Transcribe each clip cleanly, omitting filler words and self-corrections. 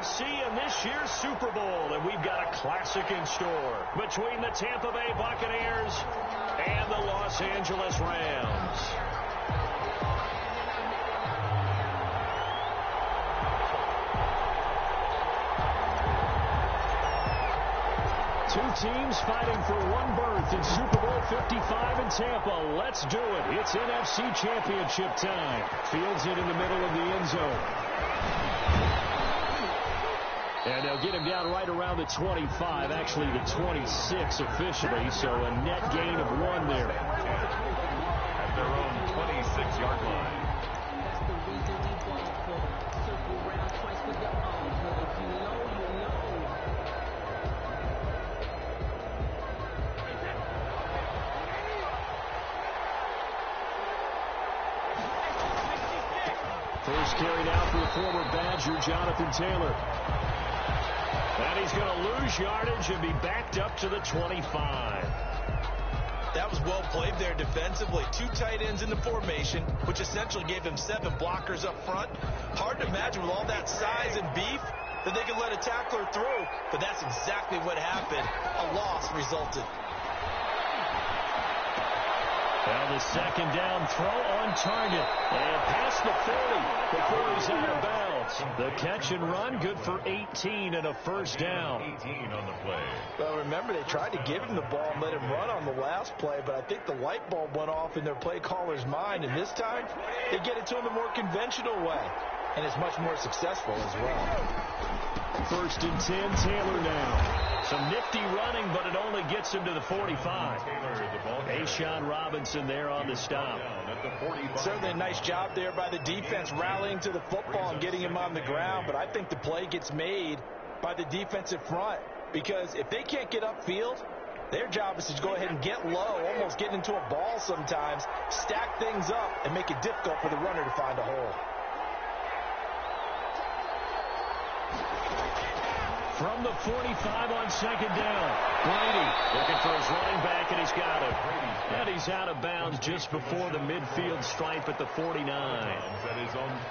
NFC and this year's Super Bowl, and we've got a classic in store between the Tampa Bay Buccaneers and the Los Angeles Rams. Two teams fighting for one berth in Super Bowl 55 in Tampa. Let's do it. It's NFC Championship time. Fields it in the middle of the end zone. And they'll get him down right around the 25, actually the 26 officially, so a net gain of 1 there. At their own 26-yard line. That's the reason we ball for. Circle round twice with your arms. But if you know, you know. First carried out for the former Badger, Jonathan Taylor. And he's going to lose yardage and be backed up to the 25. That was well played there defensively. 2 tight ends in the formation, which essentially gave him 7 blockers up front. Hard to imagine with all that size and beef that they could let a tackler through. But that's exactly what happened. A loss resulted. Now the second down throw on target. And past the 40 before he's out of bounds. The catch and run good for 18 and a first down. 18 on the play. Well, remember, they tried to give him the ball and let him run on the last play, but I think the light bulb went off in their play caller's mind, and this time they get it to him the more conventional way, and it's much more successful as well. First and 10, Taylor now. Some nifty running, but it only gets him to the 45. Ashawn Robinson there on the stop. Certainly a nice job there by the defense rallying to the football and getting him on the ground, but I think the play gets made by the defensive front, because if they can't get upfield, their job is to go ahead and get low, almost get into a ball sometimes, stack things up, and make it difficult for the runner to find a hole. From the 45 on second down. Brady looking for his running back, and he's got it. And he's out of bounds just before the midfield stripe at the 49.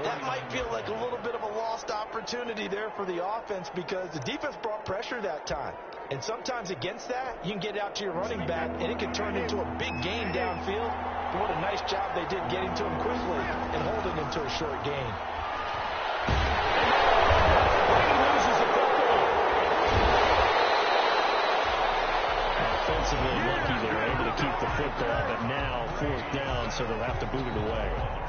That might feel like a little bit of a lost opportunity there for the offense, because the defense brought pressure that time. And sometimes against that, you can get out to your running back, and it can turn into a big gain downfield. But what a nice job they did getting to him quickly and holding him to a short gain. Offensively lucky they're able to keep the football, but now 4th down, so they'll have to boot it away.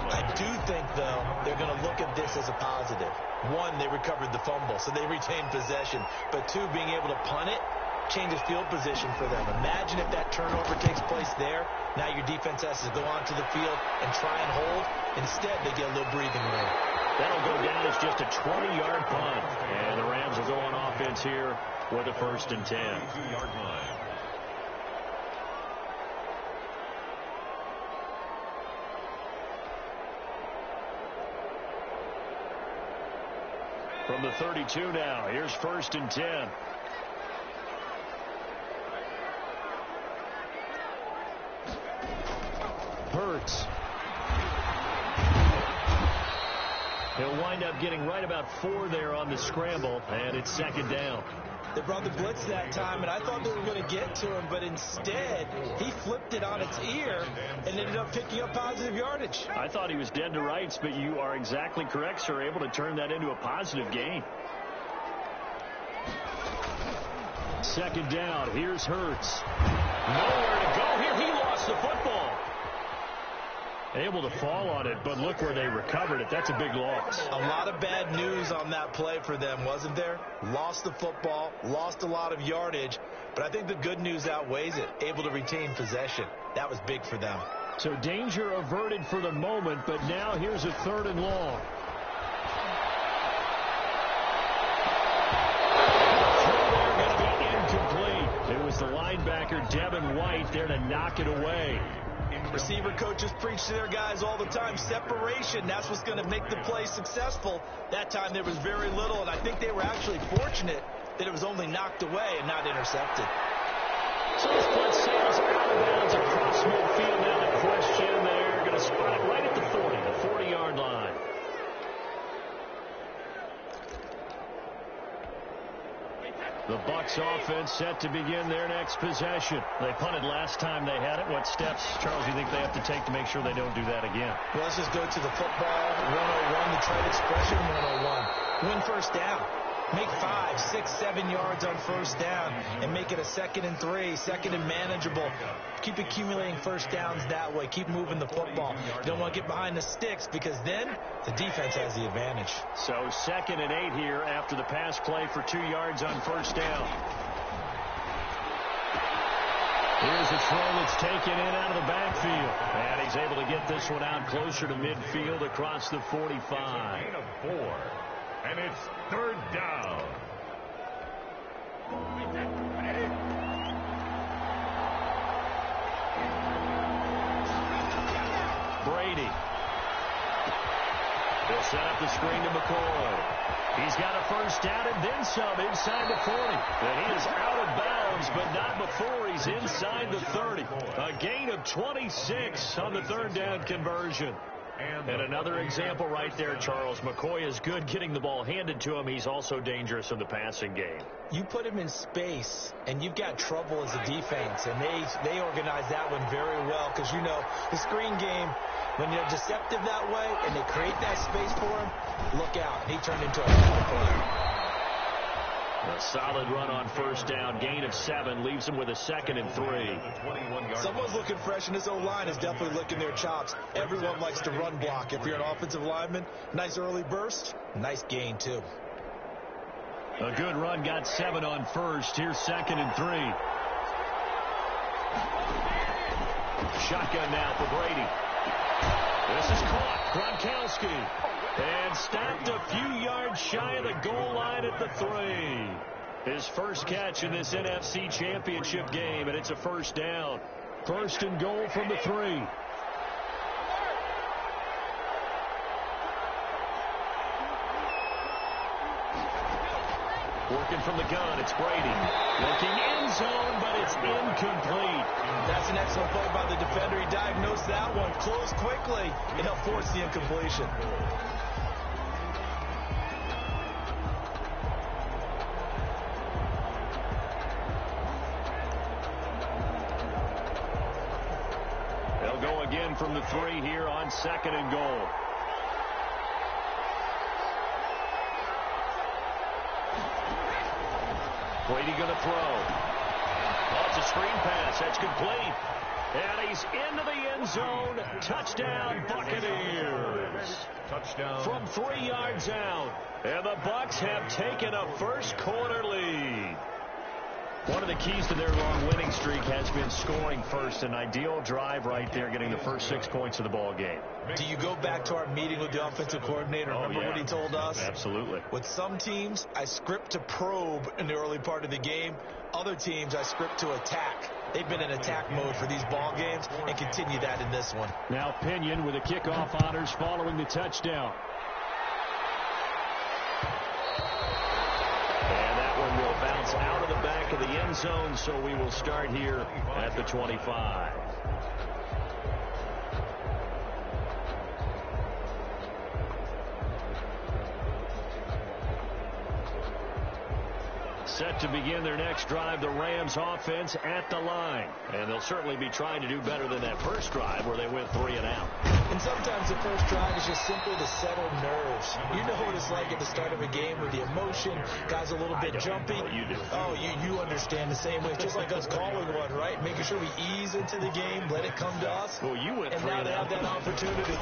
I do think, though, they're going to look at this as a positive. 1, they recovered the fumble, so they retained possession. But 2, being able to punt it changes field position for them. Imagine if that turnover takes place there. Now your defense has to go onto the field and try and hold. Instead, they get a little breathing room. That'll go down as just a 20-yard punt. And the Rams will go on offense here with a 1st and 10. 2-yard line. From the 32 now, here's 1st and 10. Hurts. He'll wind up getting right about 4 there on the scramble, and it's 2nd down. They brought the blitz that time, and I thought they were going to get to him, but instead, he flipped it on its ear and ended up picking up positive yardage. I thought he was dead to rights, but you are exactly correct, sir, able to turn that into a positive gain. 2nd down, here's Hurts. Nowhere to go here, he lost the football. Able to fall on it, but look where they recovered it. That's a big loss. A lot of bad news on that play for them, wasn't there? Lost the football, lost a lot of yardage, but I think the good news outweighs it. Able to retain possession. That was big for them. So danger averted for the moment, but now here's a 3rd and long. Going to be incomplete. It was the linebacker, Devin White, there to knock it away. Receiver coaches preach to their guys all the time. Separation, that's what's going to make the play successful. That time there was very little, and I think they were actually fortunate that it was only knocked away and not intercepted. So this punt sails out of bounds across midfield. Now the question, they're going to spot it right at the 40, the 40-yard line. The Bucs offense set to begin their next possession. They punted last time they had it. What steps, Charles, you think they have to take to make sure they don't do that again? Well, let's just go to the football 101, the trade expression 101. Win first down. Make 5, 6, 7 yards on first down and make it a 2nd and 3, 2nd and manageable. Keep accumulating first downs that way. Keep moving the football. You don't want to get behind the sticks because then the defense has the advantage. So 2nd and 8 here after the pass play for 2 yards on first down. Here's a throw that's taken in out of the backfield. And he's able to get this one out closer to midfield across the 45. Gain of 4. And it's 3rd down. Brady. They'll set up the screen to McCoy. He's got a first down and then some inside the 40. And he is out of bounds, but not before he's inside the 30. A gain of 26 on the 3rd down conversion. And another example right there, Charles. McCoy is good getting the ball handed to him. He's also dangerous in the passing game. You put him in space, and you've got trouble as a defense. And they organize that one very well because, you know, the screen game, when you're deceptive that way and they create that space for him, look out. He turned into a play. A solid run on first down. Gain of 7 leaves him with a 2nd and 3. Someone's looking fresh, and this O-line is definitely licking their chops. Everyone likes to run block. If you're an offensive lineman, nice early burst, nice gain, too. A good run, got 7 on first. Here's 2nd and 3. Shotgun now for Brady. This is caught. Gronkowski. And stopped a few yards shy of the goal line at the 3. His first catch in this NFC Championship game, and it's a first down. 1st and goal from the 3. Working from the gun, it's Brady. Looking end zone, but it's incomplete. That's an excellent play by the defender. He diagnosed that one, closed quickly, and he'll force the incompletion. They'll go again from the 3 here on 2nd and goal. Brady going to throw. Oh, it's a screen pass. That's complete. And he's into the end zone. Touchdown, Buccaneers. Touchdown. From 3 yards out. And the Bucs have taken a first quarter lead. One of the keys to their long winning streak has been scoring first. An ideal drive right there, getting the first 6 points of the ball game. Do you go back to our meeting with the offensive coordinator? Remember what he told us? Absolutely. With some teams, I script to probe in the early part of the game. Other teams, I script to attack. They've been in attack mode for these ball games and continue that in this one. Now Pinion with the kickoff honors following the touchdown. And that one will bounce out of the back of the end zone, so we will start here at the 25. Set to begin their next drive, the Rams offense at the line. And they'll certainly be trying to do better than that first drive where they went 3 and out. And sometimes the first drive is just simply to settle nerves. You know what it's like at the start of a game with the emotion, guys a little bit jumpy. You do. Oh, you understand the same way. It's just like us calling one, right? Making sure we ease into the game, let it come to us. Well, you went and 3 now and they out. have that opportunity.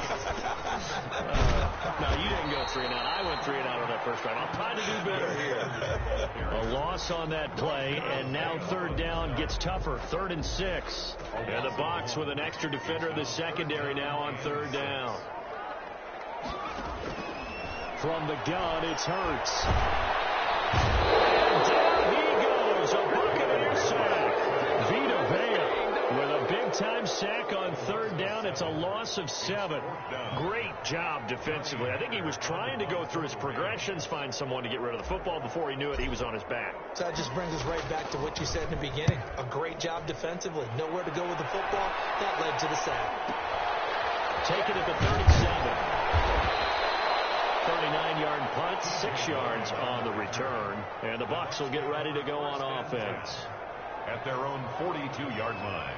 No, you didn't go 3 and out. I went 3 and out on that first drive. I'm trying to do better here. A loss on that play, and now 3rd down gets tougher. 3rd and 6. And the Bucs with an extra defender in the secondary now on 3rd down. From the gun, it's Hurts. And down he goes. A Buccaneer sack. Vita Vea with a big-time sack on 3rd down. It's a loss of 7. Great job defensively. I think he was trying to go through his progressions, find someone to get rid of the football. Before he knew it, he was on his back. So that just brings us right back to what you said in the beginning. A great job defensively. Nowhere to go with the football. That led to the sack. Taken at the 37. 39-yard punt, 6 yards on the return. And the Bucs will get ready to go on offense. At their own 42-yard line.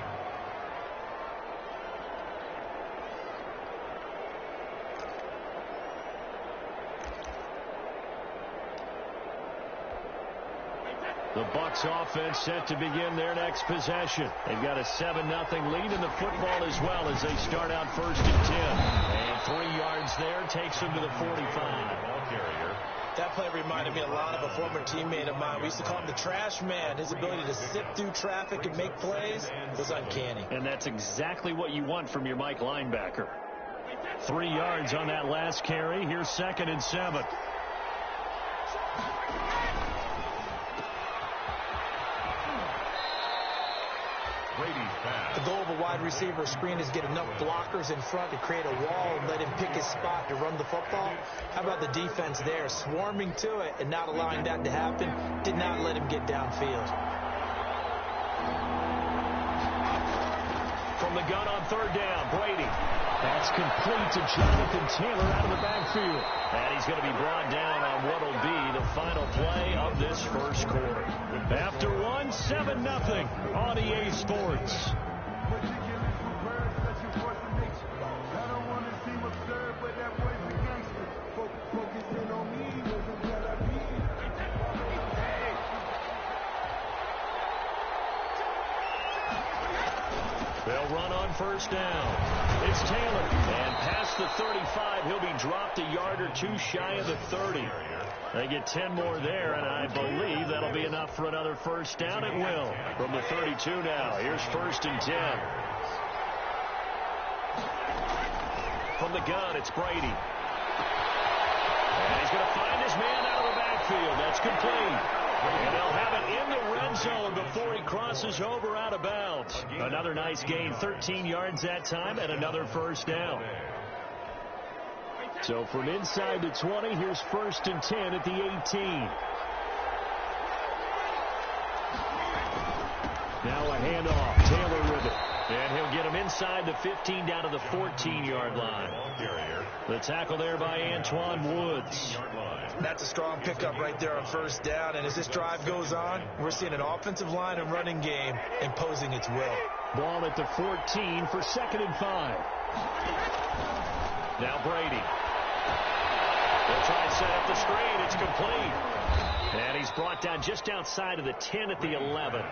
The Bucs offense set to begin their next possession. They've got a 7-0 lead in the football as well as they start out 1st and 10. And 3 yards there takes them to the 45. Ball carrier. That play reminded me a lot of a former teammate of mine. We used to call him the trash man. His ability to sift through traffic and make plays was uncanny. And that's exactly what you want from your Mike linebacker. 3 yards on that last carry. Here's 2nd and 7. The goal of a wide receiver screen is get enough blockers in front to create a wall and let him pick his spot to run the football. How about the defense there, swarming to it and not allowing that to happen? Did not let him get downfield. From the gun on 3rd down, Brady. That's complete to Jonathan Taylor out of the backfield. And he's going to be brought down on what will be the final play of this first quarter. After one, 7-0 on EA Sports. They'll run on 1st down. It's Taylor. And past the 35, he'll be dropped a yard or 2 shy of the 30. They get 10 more there, and I believe that'll be enough for another 1st down. It will. From the 32 now, here's 1st and 10. From the gun, it's Brady. And he's going to find his man out of the backfield. That's complete. And they'll have it in the red zone before he crosses over out of bounds. Another nice gain, 13 yards that time, and another 1st down. So from inside the 20, here's 1st and 10 at the 18. Now a handoff. Taylor with it. And he'll get him inside the 15 down to the 14-yard line. The tackle there by Antoine Woods. That's a strong pickup right there on 1st down. And as this drive goes on, we're seeing an offensive line and running game imposing its will. Ball at the 14 for 2nd and 5. Now Brady. They'll try and set up the screen. It's complete. And he's brought down just outside of the 10 at the 11.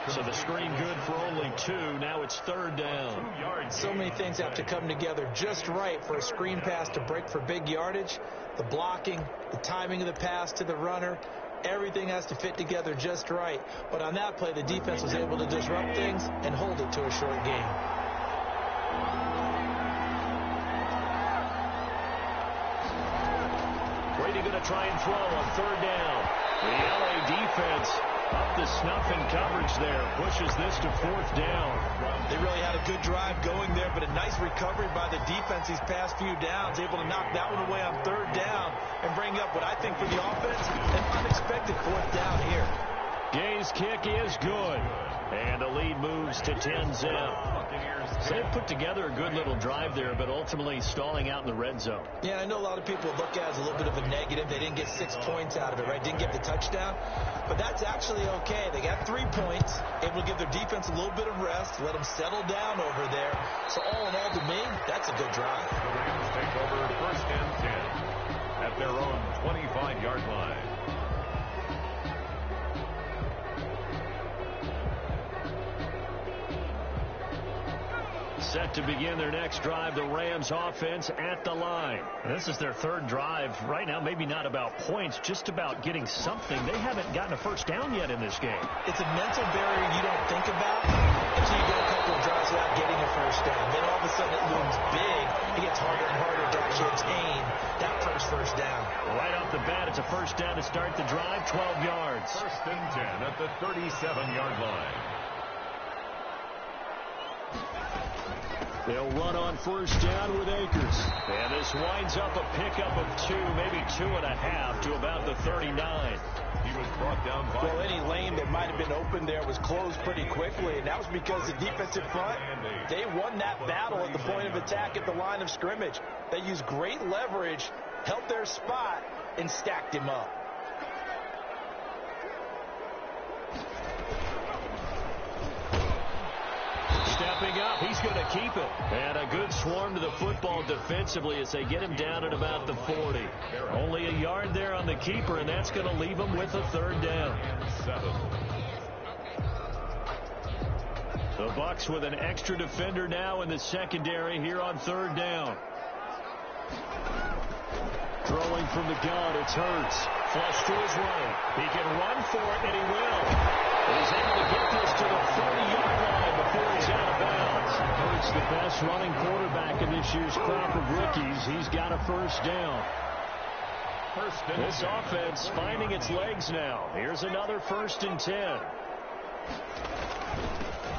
So the screen good for only 2. Now it's 3rd down. So many things have to come together just right for a screen pass to break for big yardage. The blocking, the timing of the pass to the runner, everything has to fit together just right. But on that play, the defense was able to disrupt things and hold it to a short game. Brady going to try and throw on 3rd down. The LA defense up the snuff in coverage there. Pushes this to 4th down. They really had a good drive going there, but a nice recovery by the defense these past few downs. Able to knock that one away on 3rd down and bring up what I think for the offense, an unexpected 4th down here. Gay's kick is good. And the lead moves to 10-0. So they put together a good little drive there, but ultimately stalling out in the red zone. Yeah, I know a lot of people look at it as a little bit of a negative. They didn't get 6 points out of it, right? Didn't get the touchdown. But that's actually okay. They got 3 points, able to give their defense a little bit of rest, let them settle down over there. So all in all, to me, that's a good drive. The Rams take over 1st and 10 at their own 25-yard line. Set to begin their next drive, the Rams offense at the line. This is their 3rd drive. Right now, maybe not about points, just about getting something. They haven't gotten a 1st down yet in this game. It's a mental barrier you don't think about until you go a couple of drives without getting a 1st down. Then all of a sudden it looms big. It gets harder and harder to actually attain that first down. Right off the bat, it's a 1st down to start the drive, 12 yards. 1st and 10 at the 37-yard line. They'll run on 1st down with Akers. And this winds up a pickup of 2, maybe 2.5 to about the 39. He was brought down by... Well, any lane that might have been open there was closed pretty quickly, and that was because the defensive front, they won that battle at the point of attack at the line of scrimmage. They used great leverage held their spot, and stacked him up. Stepping up, he's going to keep it. And a good swarm to the football defensively as they get him down at about the 40. Only a yard there on the keeper, and that's going to leave him with a third down. The Bucs with an extra defender now in the secondary here on third down. Throwing from the gun, it's Hurts. Flush to his right. He can run for it, and he will. He's able to get this to the 30-yard line before he's out of bounds. Hurts, the best running quarterback in this year's crop of rookies. He's got a first down. This offense finding its legs now. Here's another 1st and 10.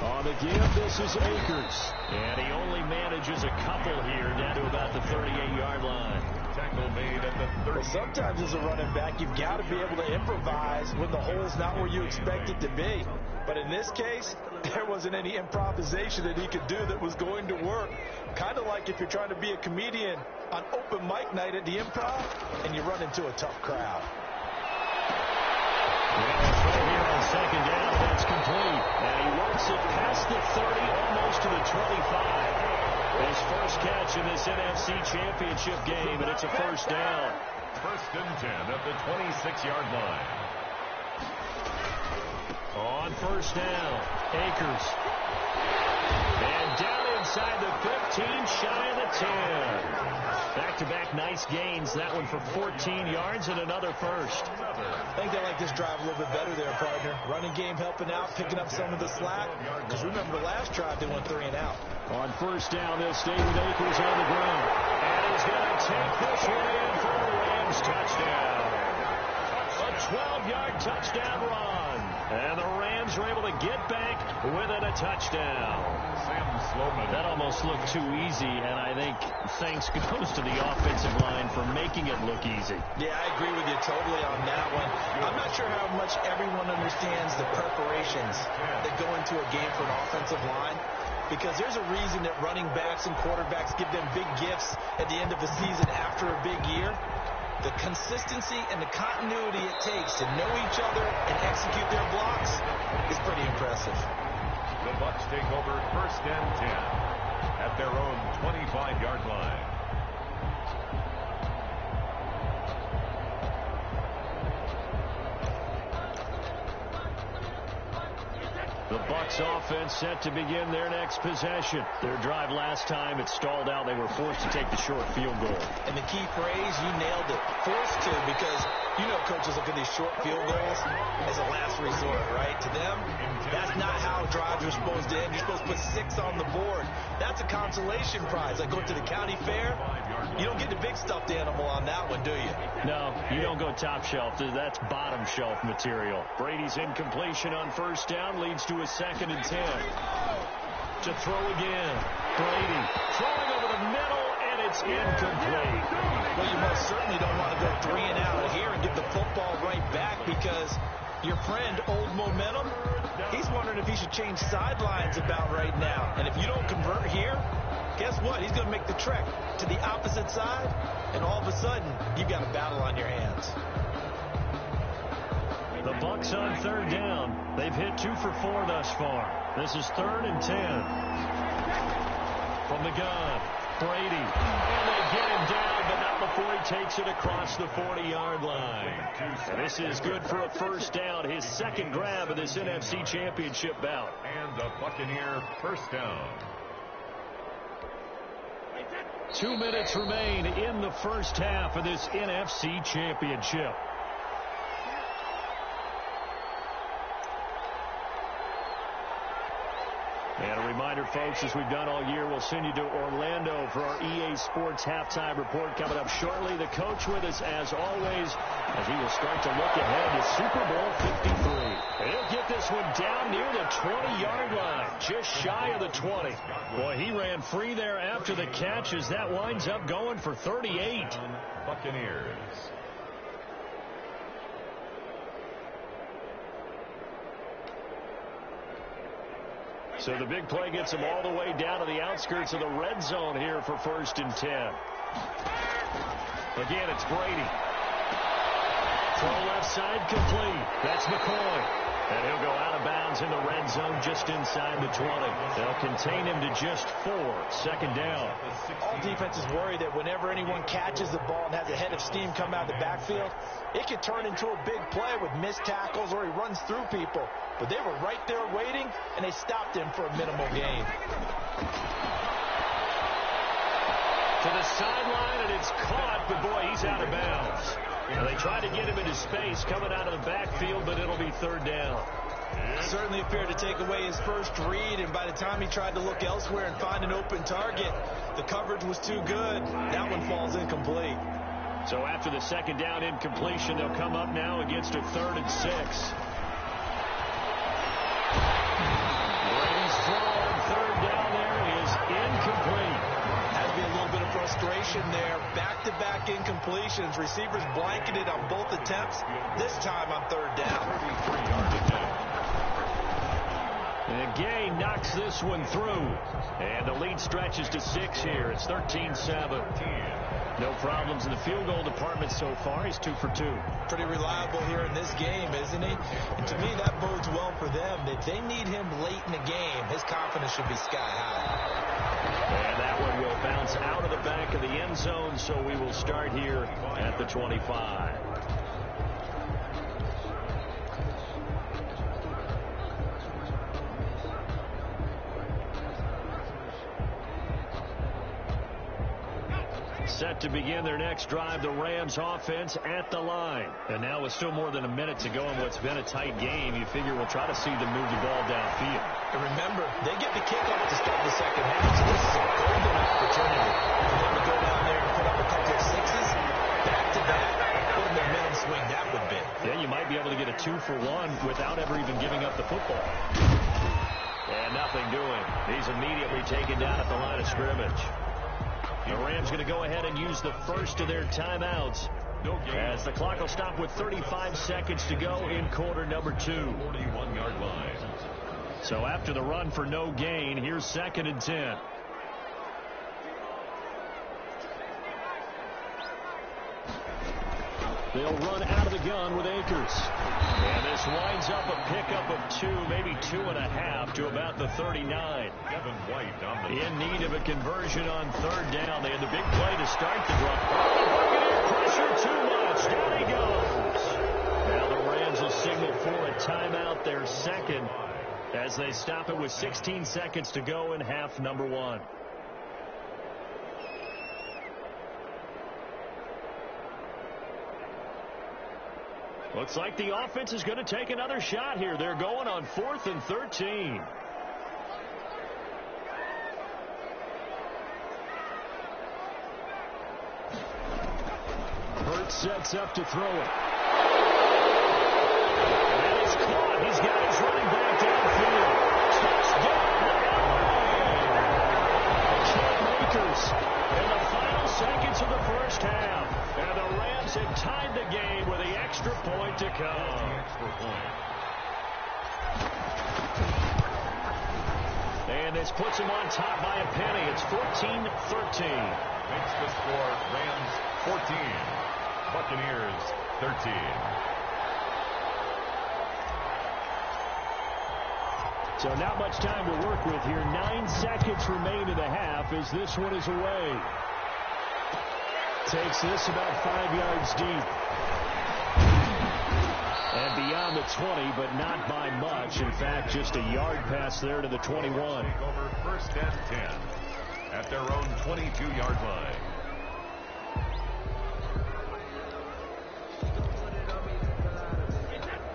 On the give, this is Akers. And he only manages a couple here down to about the 38-yard line. Tackle made at the 30. Well, sometimes as a running back, you've got to be able to improvise when the hole's not where you expect it to be. But in this case, there wasn't any improvisation that he could do that was going to work. Kind of like if you're trying to be a comedian on open mic night at the Improv and you run into a tough crowd. Right here on second down, that's complete. And he works it past the 30, almost to the 25. His first catch in this NFC Championship game, and it's a first down. 1st and 10 at the 26-yard line. On first down, Akers. And down inside the 15, shy of the 10. Back-to-back nice gains. That one for 14 yards and another first. I think they like this drive a little bit better there, partner. Running game helping out, picking up some of the slack. Because remember the last drive, they went 3 and out. On first down, they'll stay with Akers on the ground. And he's going to take this one in for a Rams touchdown. A 12-yard touchdown run. And the Rams were able to get back within a touchdown. That almost looked too easy, and I think thanks goes to the offensive line for making it look easy. Yeah, I agree with you totally on that one. I'm not sure how much everyone understands the preparations that go into a game for an offensive line, because there's a reason that running backs and quarterbacks give them big gifts at the end of the season after a big year. The consistency and the continuity it takes to know each other and execute their blocks is pretty impressive. The Bucs take over 1st and 10 at their own 25-yard line. The Bucs offense set to begin their next possession. Their drive last time, it stalled out. They were forced to take the short field goal. And the key phrase, you nailed it, forced to, because you know coaches look at these short field goals as a last resort, right? To them, that's not how drives are supposed to end. You're supposed to put 6 on the board. That's a consolation prize. Like going to the county fair, you don't get the big stuffed animal on that one, do you? No, you don't go top shelf. That's bottom shelf material. Brady's incompletion on first down leads to a 2nd and 10. To throw again. Brady throwing over the middle, and it's incomplete. Well, you most certainly don't want to go 3 and out here and give the football right back, because your friend, Old Momentum, he's wondering if he should change sidelines about right now. And if you don't convert here, guess what? He's going to make the trek to the opposite side, and all of a sudden, you've got a battle on your hands. The Bucs on third down. They've hit 2 for 4 thus far. This is 3rd and 10. From the gun, Brady. And they get him down, but not before he takes it across the 40-yard line. And this is good for a first down. His 2nd grab of this NFC Championship bout. And a Buccaneer first down. 2 minutes remain in the first half of this NFC Championship. And a reminder, folks, as we've done all year, we'll send you to Orlando for our EA Sports halftime report coming up shortly. The coach with us, as always, as he will start to look ahead to Super Bowl 53. He'll get this one down near the 20-yard line, just shy of the 20. Boy, he ran free there after the catch as that winds up going for 38. Buccaneers. So the big play gets him all the way down to the outskirts of the red zone here for 1st and 10. Again, it's Brady. Throw left side complete. That's McCoy. And he'll go out of bounds in the red zone just inside the 20. They'll contain him to just 4. Second down. All defenses worry that whenever anyone catches the ball and has a head of steam come out of the backfield, it can turn into a big play with missed tackles or he runs through people. But they were right there waiting, and they stopped him for a minimal gain. To the sideline, and it's caught, but boy, he's out of bounds. Now, they tried to get him into space coming out of the backfield, but it'll be third down. Certainly appeared to take away his first read, and by the time he tried to look elsewhere and find an open target, the coverage was too good. That one falls incomplete. So after the second down incompletion, they'll come up now against a 3rd and 6. Brady's throw on third down there is incomplete. Has to be a little bit of frustration there. Back-to-back incompletions. Receivers blanketed on both attempts, this time on third down. And Gay knocks this one through. And the lead stretches to 6 here. It's 13-7. No problems in the field goal department so far. He's 2 for 2. Pretty reliable here in this game, isn't he? And to me, that bodes well for them. If they need him late in the game, his confidence should be sky high. And that one will bounce out of the back of the end zone, so we will start here at the 25. Set to begin their next drive, the Rams offense at the line. And now with still more than a minute to go in what's been a tight game, you figure we'll try to see them move the ball downfield. And remember, they get the kickoff to start the second half, so this is a golden opportunity for them to go down there and put up a couple of sixes back-to-back. What a momentum swing that would be. Yeah, you might be able to get a 2-for-1 without ever even giving up the football. And nothing doing. He's immediately taken down at the line of scrimmage. The Rams going to go ahead and use the first of their timeouts as the clock will stop with 35 seconds to go in quarter number 2. 41-yard line. So after the run for no gain, here's 2nd and 10. They'll run out of the gun with Akers. And this winds up a pickup of 2, maybe 2.5 to about the 39. Kevin White on the in need of a conversion on third down. They had the big play to start the drive. Oh, pressure too much. Down he goes. Now the Rams will signal for a timeout, their second, as they stop it with 16 seconds to go in half number 1. Looks like the offense is going to take another shot here. They're going on 4th and 13. Hurt sets up to throw it. And it's caught. He's got his running back downfield. Touchdown. Akers in the final seconds of the first half. And the Rams had tied the game with the extra point to come. And this puts him on top by a penny. It's 14-13. Makes the score Rams 14, Buccaneers 13. So not much time to work with here. 9 seconds remain in the half as this one is away. Takes this about 5 yards deep. And beyond the 20, but not by much. In fact, just a yard pass there to the 21. Take over 1st and 10 at their own 22-yard line.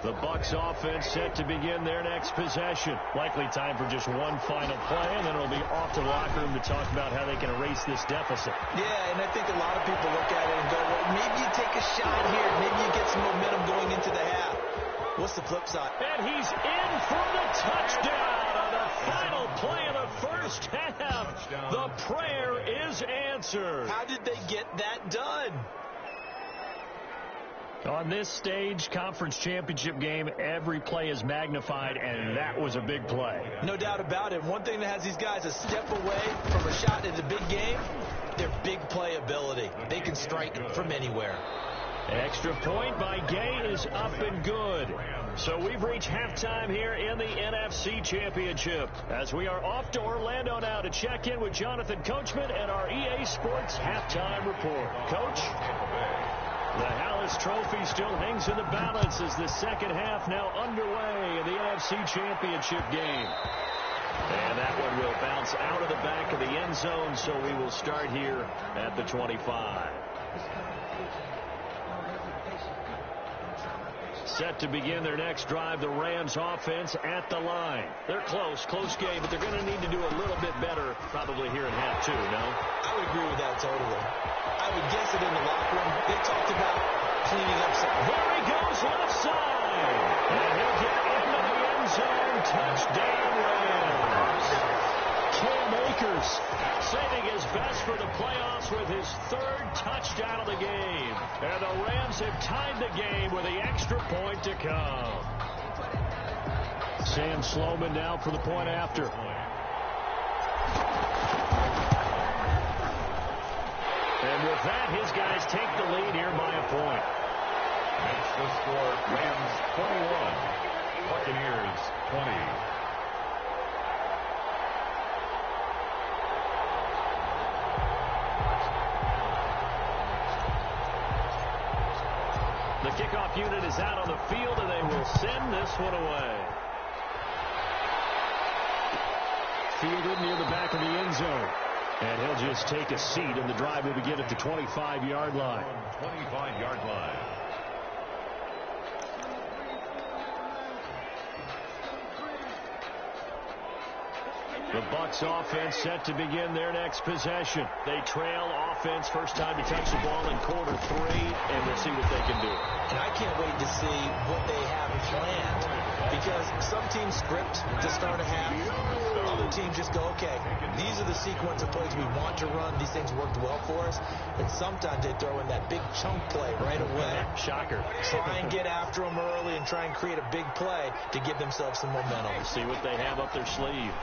The Bucs offense set to begin their next possession. Likely time for just one final play, and then it'll be off to the locker room to talk about how they can erase this deficit. Yeah, and I think a lot of people look at it and go, well, maybe you take a shot here. Maybe you get some momentum going into the half. What's the flip side? And he's in for the touchdown on the final play of the first half. The prayer is answered. How did they get that done? On this stage, conference championship game, every play is magnified, and that was a big play. No doubt about it. One thing that has these guys a step away from a shot in the big game, their big play ability. They can strike from anywhere. Extra point by Gay is up and good. So we've reached halftime here in the NFC Championship as we are off to Orlando now to check in with Jonathan Coachman and our EA Sports Halftime Report. Coach? The Hallis Trophy still hangs in the balance as the second half now underway in the NFC Championship game. And that one will bounce out of the back of the end zone, so we will start here at the 25. Set to begin their next drive, the Rams offense at the line. They're close game, but they're going to need to do a little bit better probably here in half two, no? I would agree with that totally. I would guess it in the locker room. They talked about cleaning up some. There he goes left side. And he'll get into the end zone. Touchdown Rams. Cam Akers saving his best for the playoffs with his third touchdown of the game. And the Rams have tied the game with the extra point to come. Sam Sloman now for the point after. And with that, his guys take the lead here by a point. Makes the score Rams 21, Buccaneers 20. The kickoff unit is out on the field, and they will send this one away. Fielded near the back of the end zone. And he'll just take a seat, and the drive will begin at the 25-yard line. 25-yard line. The Bucs offense set to begin their next possession. They trail offense, first time to touch the ball in quarter three, and we'll see what they can do. And I can't wait to see what they have planned, because some teams script to start a half. Other teams just go, okay, these are the sequence of plays we want to run. These things worked well for us. And sometimes they throw in that big chunk play right away. Shocker. Try and get after them early and try and create a big play to give themselves some momentum. See what they have up their sleeve.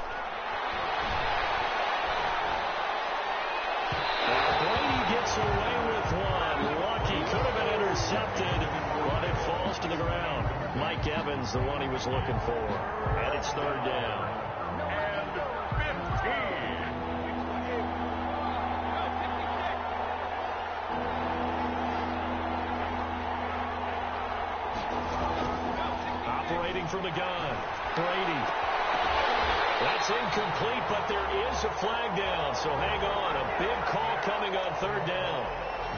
Brady gets away with one. Lucky. Could have been intercepted, but it falls to the ground. Mike Evans, the one he was looking for. And it's third down. And 15. Operating from the gun. Brady. That's incomplete, but there is a flag down, so hang on. A big call coming on third down.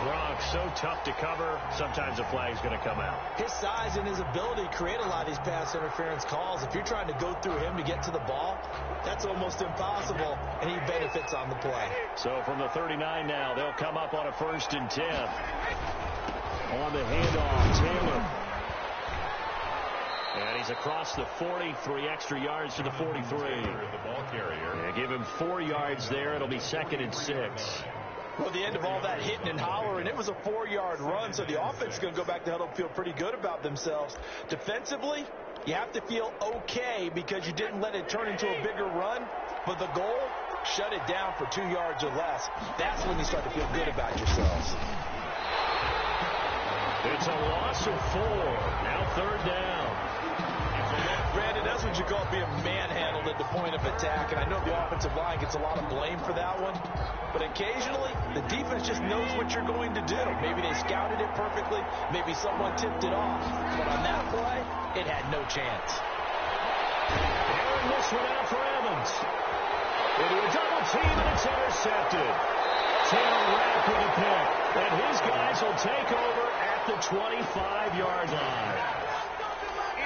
Gronk, so tough to cover. Sometimes a flag's going to come out. His size and his ability create a lot of these pass interference calls. If you're trying to go through him to get to the ball, that's almost impossible, and he benefits on the play. So from the 39 now, they'll come up on a 1st and 10. On the handoff, Taylor. And he's across the 40, 3 extra yards to the 43. The ball carrier. Yeah, give him 4 yards there. It'll be 2nd and 6. Well, the end of all that hitting and hollering, it was a 4-yard run, so the offense is going to go back to huddle and feel pretty good about themselves. Defensively, you have to feel okay because you didn't let it turn into a bigger run, but the goal, shut it down for 2 yards or less. That's when you start to feel good about yourselves. It's a loss of 4. Now third down. Brandon, that's what you call being manhandled at the point of attack, and I know the offensive line gets a lot of blame for that one, but occasionally the defense just knows what you're going to do. Maybe they scouted it perfectly, maybe someone tipped it off, but on that play, it had no chance. And this one out for Evans. Into a double team, and it's intercepted. Taylor Rapp with a pick, and his guys will take over at the 25-yard line.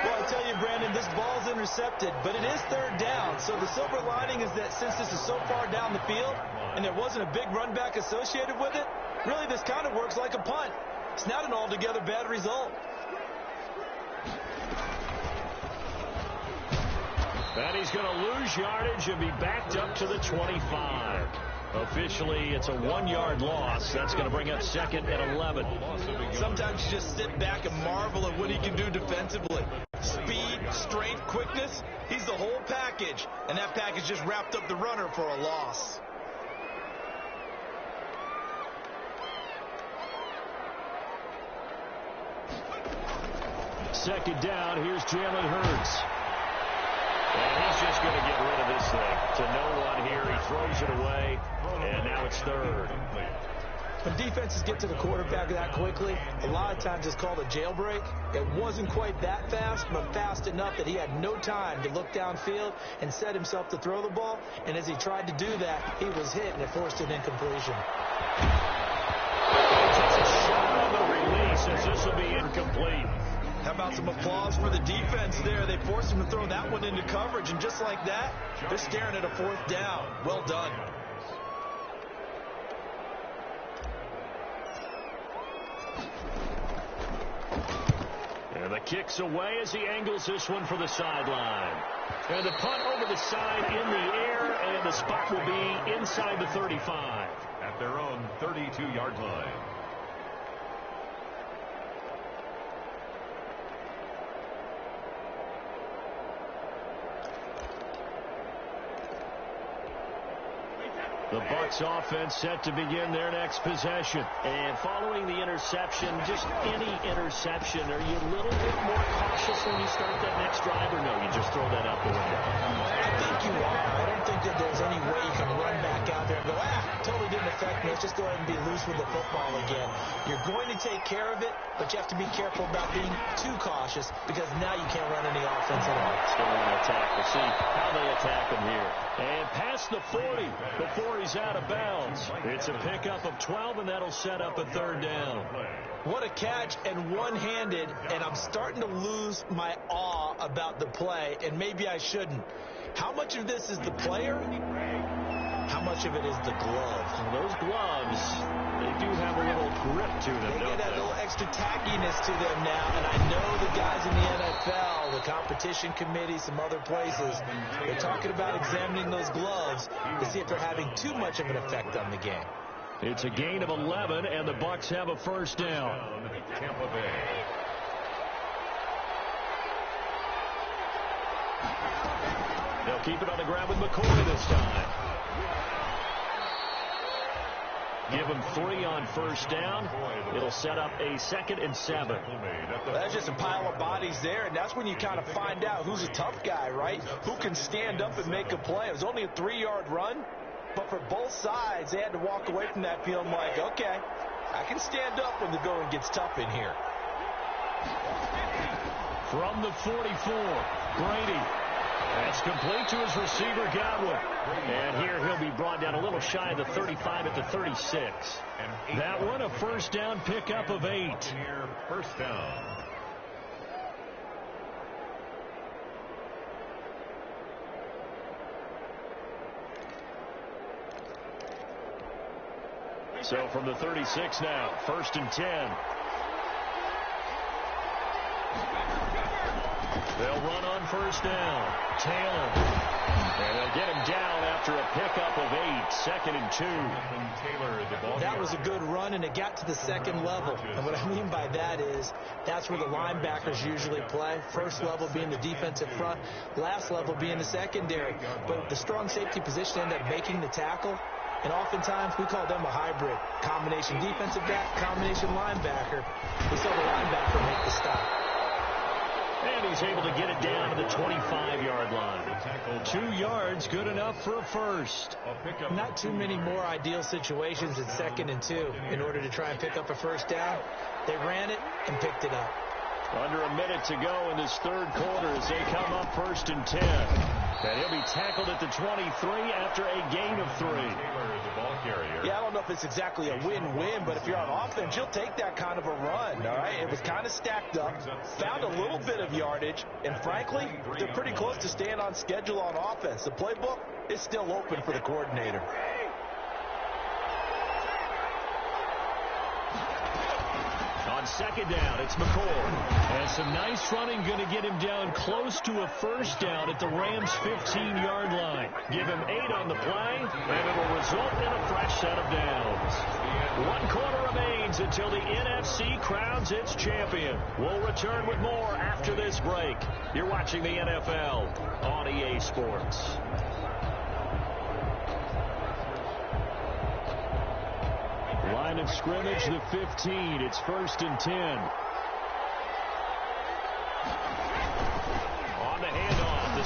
Well, I tell you, Brandon, this ball's intercepted, but it is third down. So the silver lining is that since this is so far down the field and there wasn't a big run back associated with it, really this kind of works like a punt. It's not an altogether bad result. And he's going to lose yardage and be backed up to the 25. Officially, it's a 1-yard loss. That's going to bring up 2nd and 11. Sometimes you just sit back and marvel at what he can do defensively. Speed, strength, quickness, he's the whole package. And that package just wrapped up the runner for a loss. Second down, here's Jalen Hurts. And he's just going to get rid of this thing to no one here. He throws it away, and now it's third. When defenses get to the quarterback that quickly, a lot of times it's called a jailbreak. It wasn't quite that fast, but fast enough that he had no time to look downfield and set himself to throw the ball. And as he tried to do that, he was hit, and it forced an incompletion. Just a shot on the release, as this will be incomplete. How about some applause for the defense there? They forced him to throw that one into coverage, and just like that, they're staring at a fourth down. Well done. And the kick's away as he angles this one for the sideline. And the punt over the side in the air, and the spot will be inside the 35. At their own 32-yard line. The Bucs offense set to begin their next possession. And following the interception, just any interception, are you a little bit more cautious when you start that next drive, or no, you just throw that out the window? I think you are. I don't think that there's any way you can run back out there and go, totally didn't affect me. Let's just go ahead and be loose with the football again. You're going to take care of it, but you have to be careful about being too cautious because now you can't run any offense at all. Still want to attack. We'll see how they attack him here. And past the 40 before he's out of bounds. It's a pickup of 12, and that'll set up a third down. What a catch, and one-handed, and I'm starting to lose my awe about the play, and maybe I shouldn't. How much of this is the player? How much of it is the glove? Well, those gloves, they do have a little grip to them, They don't get that they? little extra tackiness to them now, and I know the guys in the NFL, the competition committee, some other places, they're talking about examining those gloves to see if they're having too much of an effect on the game. It's a gain of 11, and the Bucs have a first down. Tampa Bay. They'll keep it on the ground with McCoy this time. Give him 3 on first down. It'll set up a 2nd and 7. That's just a pile of bodies there, and that's when you kind of find out who's a tough guy, right? Who can stand up and make a play. It was only a 3-yard run, but for both sides, they had to walk away from that feeling like, okay, I can stand up when the going gets tough in here. From the 44, Brady. That's complete to his receiver, Godwin. And here he'll be brought down a little shy of the 35 at the 36. That one, a first down pickup of 8. First down. So from the 36 now, 1st and 10. They'll run on first down. Taylor. And they'll get him down after a pickup of 8. 2nd and 2. That was a good run, and it got to the second level. And what I mean by that is that's where the linebackers usually play. First level being the defensive front, last level being the secondary. But the strong safety position ended up making the tackle. And oftentimes we call them a hybrid. Combination defensive back, combination linebacker. We saw the linebacker make the stop. And he's able to get it down to the 25-yard line. 2 yards, good enough for a first. Not too many more ideal situations at 2nd and 2 in order to try and pick up a first down. They ran it and picked it up. Under a minute to go in this third quarter as they come up 1st and 10. And he'll be tackled at the 23 after a gain of 3. Yeah, I don't know if it's exactly a win-win, but if you're on offense, you'll take that kind of a run, all right? It was kind of stacked up, found a little bit of yardage, and frankly, they're pretty close to staying on schedule on offense. The playbook is still open for the coordinator. On second down, it's McCoy. And some nice running going to get him down close to a first down at the Rams' 15-yard line. Give him 8 on the play, and it'll result in a fresh set of downs. 1 quarter remains until the NFC crowns its champion. We'll return with more after this break. You're watching the NFL on EA Sports. Line of scrimmage, the 15. It's 1st and 10.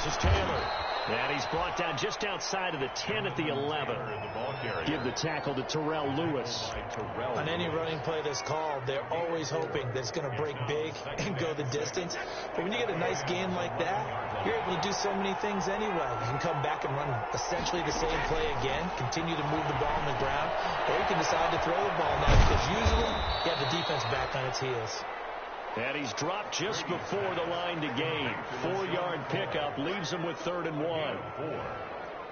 is Taylor. And he's brought down just outside of the 10 at the 11. Give the tackle to Terrell Lewis. On any running play that's called, they're always hoping that it's going to break big and go the distance. But when you get a nice gain like that, you're able to do so many things anyway. You can come back and run essentially the same play again, continue to move the ball on the ground, or you can decide to throw the ball now because usually you have the defense back on its heels. And he's dropped just before the line to gain. 4-yard pickup leaves him with 3rd and 1.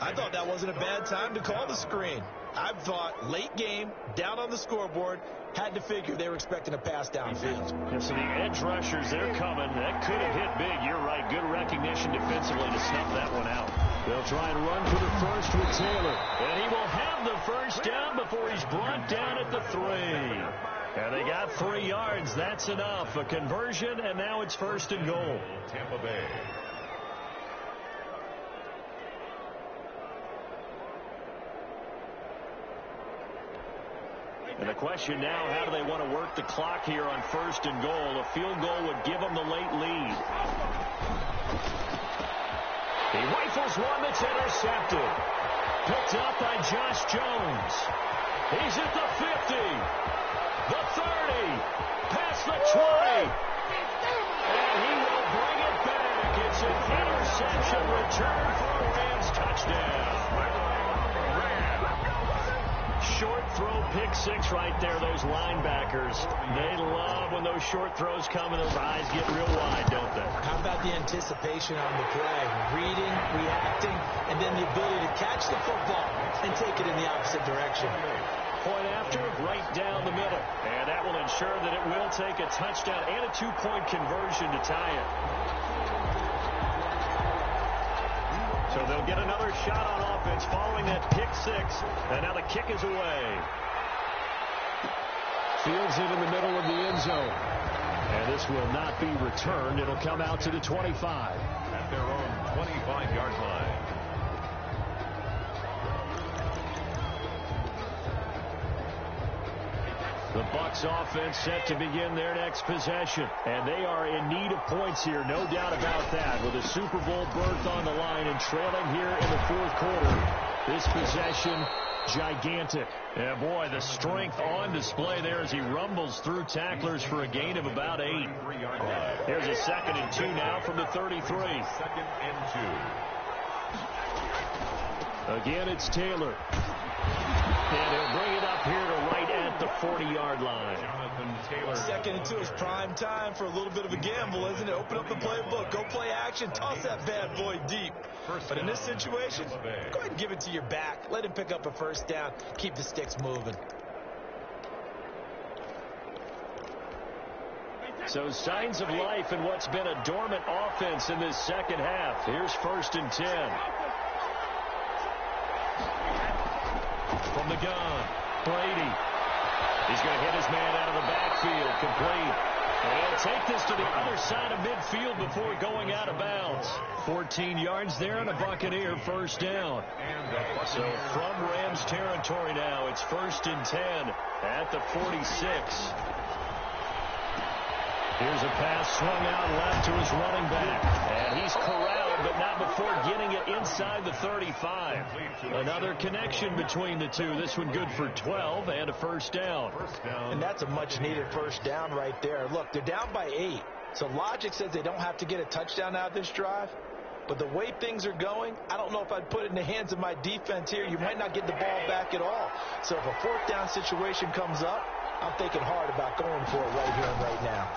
I thought that wasn't a bad time to call the screen. I thought late game, down on the scoreboard, had to figure they were expecting a pass downfield. And so the edge rushers, they're coming. That could have hit big. You're right. Good recognition defensively to snuff that one out. They'll try and run for the first with Taylor. And he will have the first down before he's brought down at the 3. And they got 3 yards. That's enough. A conversion, and now it's 1st and goal. Tampa Bay. And the question now, how do they want to work the clock here on 1st and goal? A field goal would give them the late lead. He rifles one that's intercepted. Picked up by Josh Jones. He's at the 50. The 30, past the 20, and he will bring it back. It's an interception return for a Rams touchdown. Short throw, pick 6 right there, those linebackers. They love when those short throws come and those eyes get real wide, don't they? How about the anticipation on the play? Reading, reacting, and then the ability to catch the football and take it in the opposite direction. Point after, right down the middle. And that will ensure that it will take a touchdown and a 2-point conversion to tie it. So they'll get another shot on offense following that pick 6. And now the kick is away. Fields it in the middle of the end zone. And this will not be returned. It'll come out to the 25. At their own 25-yard line. The Bucs offense set to begin their next possession. And they are in need of points here, no doubt about that. With a Super Bowl berth on the line and trailing here in the 4th quarter. This possession, gigantic. And boy, the strength on display there as he rumbles through tacklers for a gain of about 8. Here's a 2nd and 2 now from the 33. 2nd and 2. Again, it's Taylor. And he'll bring it up here to right at the 40-yard line. Jonathan Taylor. 2nd and 2 is prime time for a little bit of a gamble, isn't it? Open up the playbook, go play action, toss that bad boy deep. But in this situation, go ahead and give it to your back. Let him pick up a 1st down. Keep the sticks moving. So signs of life in what's been a dormant offense in this 2nd half. Here's 1st and 10. From the gun, Brady. He's going to hit his man out of the backfield, complete. And he'll take this to the other side of midfield before going out of bounds. 14 yards there and a Buccaneer 1st down. So from Rams territory now, it's 1st and 10 at the 46. Here's a pass swung out left to his running back. And he's corralled, but not before getting it inside the 35. Another connection between the two. This one good for 12 and a 1st down. And that's a much-needed 1st down right there. Look, they're down by 8. So logic says they don't have to get a touchdown out of this drive. But the way things are going, I don't know if I'd put it in the hands of my defense here. You might not get the ball back at all. So if a 4th down situation comes up, I'm thinking hard about going for it right here and right now.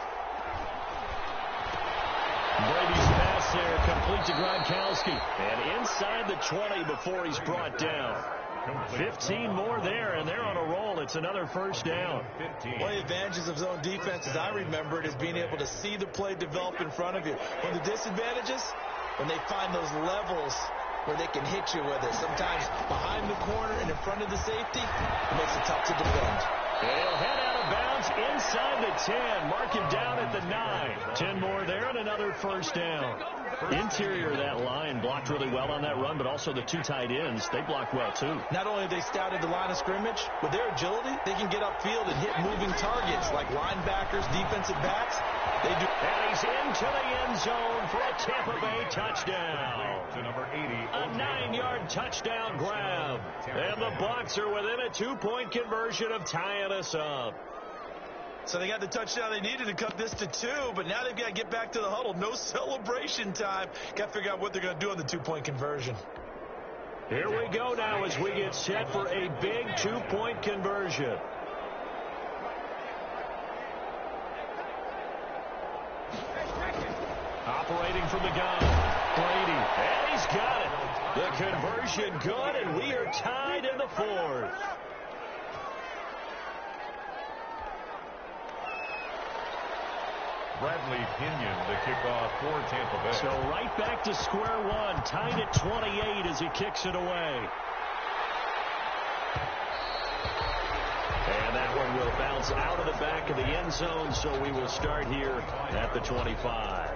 Brady's pass there, complete to Gronkowski. And inside the 20 before he's brought down. 15 more there, and they're on a roll. It's another 1st down. One of the advantages of zone defense, as I remember it, is being able to see the play develop in front of you. One of the disadvantages, when they find those levels where they can hit you with it. Sometimes behind the corner and in front of the safety, it makes it tough to defend. He'll head out of bounds inside the 10. Mark him down at the 9. 10 more there and another 1st down. Interior of that line blocked really well on that run, but also the 2 tight ends, they blocked well too. Not only have they scouted the line of scrimmage, with their agility, they can get upfield and hit moving targets like linebackers, defensive backs. They do And he's into the end zone for a Tampa Bay touchdown. To number 80. A 9-yard touchdown grab. And the Bucs are within a 2-point conversion of tying us up. So they got the touchdown they needed to cut this to 2, but now they've got to get back to the huddle. No celebration time. Got to figure out what they're going to do on the 2-point conversion. Here we go now as we get set for a big 2-point conversion. Operating from the gun, Brady, and he's got it. The conversion good, and we are tied in the fourth. Bradley Pinion, the kickoff for Tampa Bay. So right back to square one, tied at 28 as he kicks it away. And that one will bounce out of the back of the end zone, so we will start here at the 25.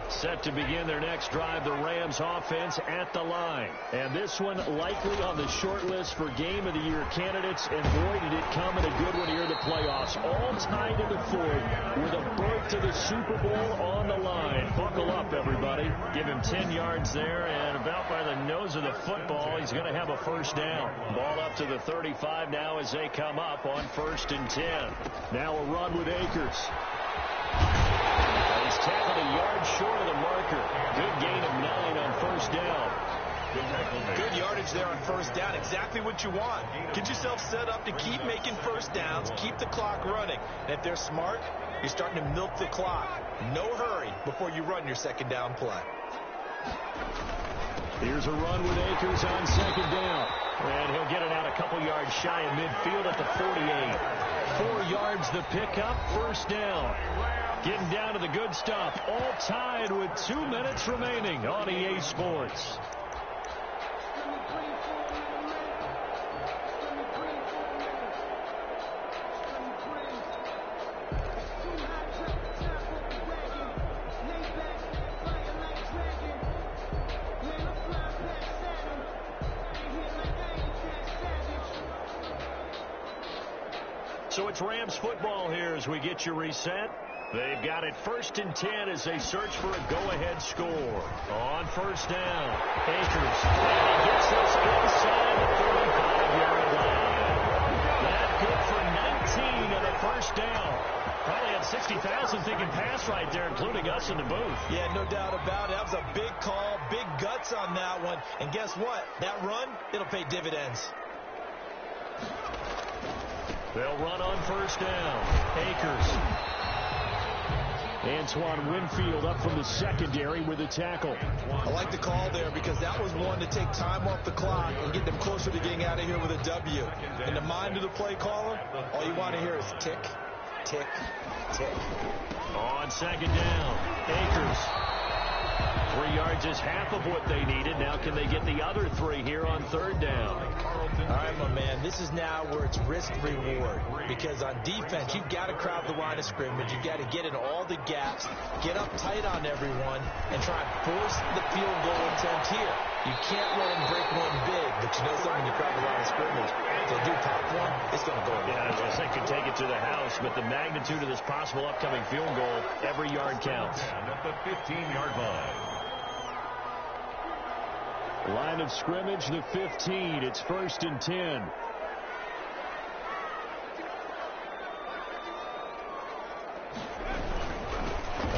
Set to begin their next drive, the Rams offense at the line. And this one likely on the short list for Game of the Year candidates, and boy, did it come in a good one here in the playoffs. All tied in the fourth with a berth to the Super Bowl on the line. Buckle up, everybody. Give him 10 yards there, and about by the nose of the football, he's going to have a first down. Ball up to the 35 now as they come up on 1st and 10. Now a run with Akers. He's tackled a yard short of the marker. Good gain of 9 on 1st down. Good yardage there on 1st down. Exactly what you want. Get yourself set up to keep making first downs, keep the clock running. And if they're smart, you're starting to milk the clock. No hurry before you run your 2nd down play. Here's a run with Akers on 2nd down. And he'll get it out a couple yards shy of midfield at the 48. 4 yards the pickup, 1st down. Getting down to the good stuff. All tied with 2 minutes remaining on EA Sports. So it's Rams football here as we get you reset. They've got it 1st and 10 as they search for a go-ahead score. On 1st down, Akers. And he gets us inside the 35-yard line. That good for 19 and a 1st down. Probably had 60,000 thinking pass right there, including us in the booth. Yeah, no doubt about it. That was a big call, big guts on that one. And guess what? That run, it'll pay dividends. They'll run on 1st down. Akers. Antoine Winfield up from the secondary with a tackle. I like the call there because that was one to take time off the clock and get them closer to getting out of here with a W. In the mind of the play caller, all you want to hear is tick, tick, tick. On 2nd down, Akers. 3 yards is half of what they needed. Now can they get the other 3 here on 3rd down? All right, my man, this is now where it's risk-reward. Because on defense, you've got to crowd the line of scrimmage. You've got to get in all the gaps, get up tight on everyone, and try and force the field goal attempt here. You can't let them break one big, but you know something, you crowd the line of scrimmage. If they do pop one, it's going to go. Yeah, I think could take it to the house, but the magnitude of this possible upcoming field goal, every yard counts. And at the 15-yard line. Line of scrimmage, the 15. It's 1st and 10.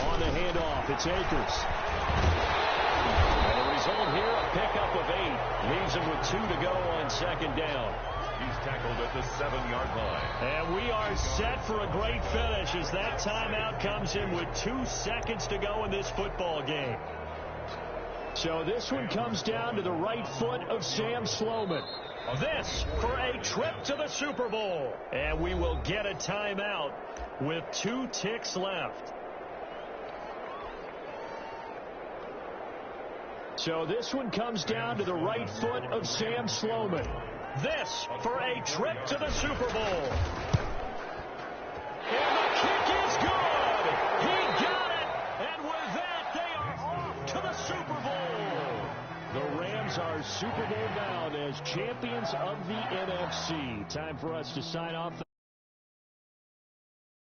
On the handoff, it's Akers. And the result here, a pickup of 8. Leaves him with 2 to go on 2nd down. He's tackled at the 7-yard line. And we are set for a great finish as that timeout comes in with 2 seconds to go in this football game. So this one comes down to the right foot of Sam Sloman. This for a trip to the Super Bowl. And we will get a timeout with 2 ticks left. So this one comes down to the right foot of Sam Sloman. This for a trip to the Super Bowl. And the kick is good. He got it. And with that, they are off to the Super Bowl. The Rams are Super Bowl bound as champions of the NFC. Time for us to sign off.